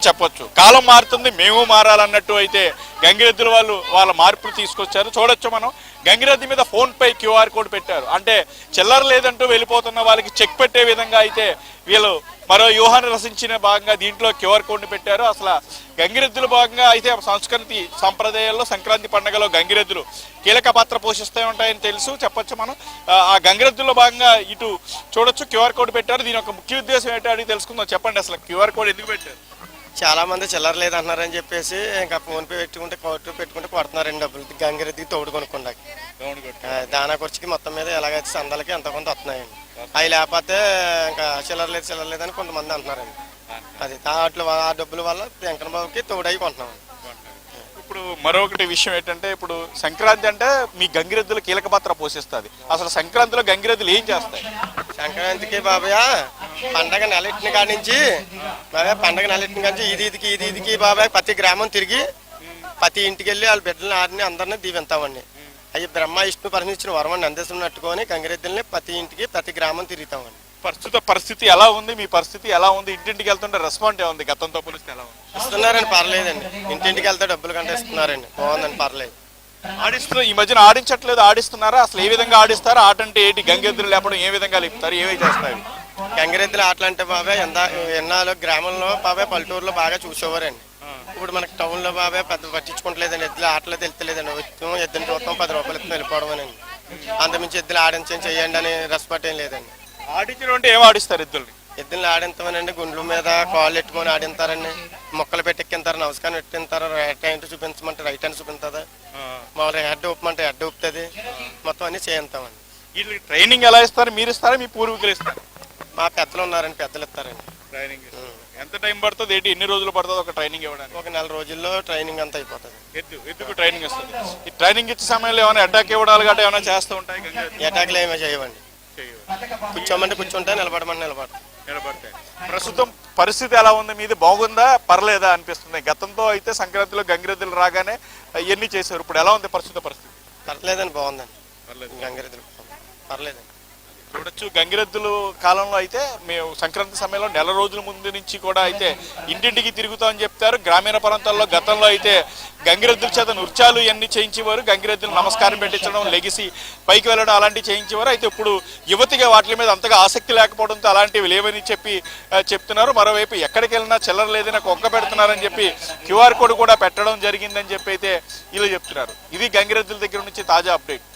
చెప్పొచ్చు. కాలం మారుతుంది, మేము మారాలన్నట్టు అయితే గంగిరెద్దుల వాళ్ళు వాళ్ళ మార్పులు తీసుకొచ్చారు. చూడొచ్చు మనం గంగిరెద్దు మీద ఫోన్ పే క్యూఆర్ కోడ్ పెట్టారు. అంటే చిల్లర లేదంటూ వెళ్ళిపోతున్న వాళ్ళకి చెక్ పెట్టే విధంగా అయితే వీళ్ళు మరో వ్యూహాన్ని రచించిన భాగంగా దీంట్లో క్యూఆర్ కోడ్ని పెట్టారు. అసలు గంగిరెద్దుల భాగంగా అయితే సంస్కృతి సంప్రదాయాల్లో సంక్రాంతి పండుగలో గంగిరెద్దులు కీలక పాత్ర పోషిస్తూ ఉంటాయని తెలుసు చెప్పొచ్చు మనం. ఆ గంగిరెద్దుల్లో భాగంగా ఇటు చూడొచ్చు క్యూఆర్ కోడ్ పెట్టారు. దీని యొక్క ముఖ్య ఉద్దేశం ఏంటో అడిగి తెలుసుకుందాం. చెప్పండి, అసలు క్యూఆర్ కోడ్ ఎందుకు పెట్టారు? చాలా మంది చిల్లర లేదంటున్నారని చెప్పేసి ఇంకా ఫోన్ పే పెట్టుకుంటే కోర్టు పెట్టుకుంటే కొడుతున్నారండి డబ్బులు. గంగిరెద్దికి తోడు కొనుక్కుండా దానా ఖర్చుకి మొత్తం మీద ఎలాగైతే సందాలకి ఎంత కొంత వస్తున్నాయండి. అవి లేకపోతే ఇంకా చిల్లర లేదని కొంతమంది అంటున్నారండి. అది దాంట్లో ఆ డబ్బుల వల్ల వెంకన్న బాబుకి తోడై కొంటున్నాం. ఇప్పుడు మరొకటి విషయం ఏంటంటే, ఇప్పుడు సంక్రాంతి అంటే మీ గంగిరెద్దులు కీలక పాత్ర పోషిస్తుంది. అసలు సంక్రాంతిలో గంగిరెద్దులు ఏం చేస్తాయి? సంక్రాంతికి బాబయ్య పండగ నెలెట్టిన కాడి నుంచి పండగ నెలెట్టిన కాడి నుంచి ఈదికి బాబాయ్ ప్రతి గ్రామం తిరిగి ప్రతి ఇంటికి వెళ్ళి వాళ్ళ బిడ్డలని ఆడిని అందరినీ దీవిస్తామండి. అవి బ్రహ్మ విష్ణు పరిణించిన వరమని అందేశం నట్టుకొని గంగిరెద్దుల్ని ప్రతి ఇంటికి ప్రతి గ్రామం తిరుగుతామండి. ప్రస్తుత పరిస్థితి ఎలా ఉంది? మీ పరిస్థితి ఎలా ఉంది? ఇంటింటికి వెళ్తుంటే రెస్పాండ్ ఉంది గతంతో పోలిస్తే ఎలా ఉంది? ఇస్తున్నారండి, పర్లేదండి. ఇంటింటికి వెళ్తే డబ్బులు కంటే ఇస్తున్నారండి, బాగుందండి, పర్లేదు. ఆడిస్తున్నారు ఈ మధ్యన, ఆడించట్లేదు, ఆడిస్తున్నారా? అసలు ఏ విధంగా ఆడిస్తారు? ఆట అంటే ఏంటి? గంగిరెద్దులు లేపడం ఏ విధంగా లేపుతారు? ఏమేమి చేస్తారు? గంగిరెద్దులు ఆటలు అంటే బాబాయ్ ఎన్నాళ్ళు గ్రామంలో బాబాయ్ పల్లెటూరులో బాగా చూసేవారండి. ఇప్పుడు మనకి టౌన్ లో బాబాయ్ పెద్ద పట్టించుకోవట్లేదండి. ఎద్దులు ఆటలో తెలుస్తలేదండి. ఎద్దుని చూస్తాం 10 రూపాయలు ఇస్తాం వెళ్ళిపోవడం అని. అంతమించి ఎద్దులు ఆడించని చెయ్యండి అని రెస్పెక్ట్ ఏం లేదండి. ఆడించడం అంటే ఏం ఆడిస్తారు? ఎద్దులు ఆడింతామనండి, గుండ్ల మీద కాళ్ళు ఎట్టుకొని ఆడింతారండి, మొక్కలు పెట్టి ఎక్కింతారు, నమస్కారం ఎట్టింతారు, రైట్ హ్యాండ్ చూపించమంటే రైట్ హ్యాండ్ చూపించదా, మామూలుగా హెడ్ ఊపమంటే హెడ్ ఊపుతుంది, మొత్తం అన్ని చేయిస్తామండి. వీళ్ళకి ట్రైనింగ్ ఎలా ఇస్తారు? మీరు ఇస్తారా, మీ పూర్వీకులు ఇస్తారు? మా పెద్దలు ఉన్నారండి, పెద్దలు ఇస్తారండి. ట్రైనింగ్ ఎంత టైం పడుతుంది? ఏంటి ఎన్ని రోజులు పడుతుంది ఒక ట్రైనింగ్ ఇవ్వడానికి? ఒక 4 రోజుల్లో ట్రైనింగ్ అంతా అయిపోతుంది. ఎద్దుకు ట్రైనింగ్ ఇస్తుంది. ఈ ట్రైనింగ్ ఇచ్చే సమయంలో ఏమైనా అటాక్ ఇవ్వడాలు గట్రా ఏమైనా చేస్తూ ఉంటాయి? అటాక్లు ఏమీ చేయవండి. కూర్చోమంటే కూర్చుంటే, నిలబడమంటే నిలబడతాయి. ప్రస్తుతం పరిస్థితి ఎలా ఉంది? మీది బాగుందా, పర్లేదా అనిపిస్తుంది? గతంతో అయితే సంక్రాంతిలో గంగిరెద్దులు రాగానే ఇవన్నీ చేశారు. ఇప్పుడు ఎలా ఉంది ప్రస్తుత పరిస్థితి? పర్లేదండి, బాగుందండి. గంగిరెద్దులు పర్లేదండి. చూడొచ్చు, గంగిరెద్దులు కాలంలో అయితే మేము సంక్రాంతి సమయంలో నెల రోజుల ముందు నుంచి కూడా అయితే ఇంటింటికి తిరుగుతామని చెప్తారు. గ్రామీణ ప్రాంతాల్లో గతంలో అయితే గంగిరెద్దుల చేత నృత్యాలు ఇవన్నీ చేయించేవారు. గంగిరెద్దులు నమస్కారం పెట్టించడం, లెగిసి పైకి వెళ్ళడం అలాంటివి చేయించేవారు. అయితే ఇప్పుడు యువతిగా వాటి మీద అంతగా ఆసక్తి లేకపోవడంతో అలాంటివి లేవని చెప్తున్నారు. మరోవైపు ఎక్కడికి వెళ్ళినా చిల్లర లేదని ఒక్క పెడుతున్నారని చెప్పి క్యూఆర్ కోడ్ కూడా పెట్టడం జరిగిందని చెప్పి అయితే వీళ్ళు చెప్తున్నారు. ఇది గంగిరెద్దుల దగ్గర నుంచి తాజా అప్డేట్.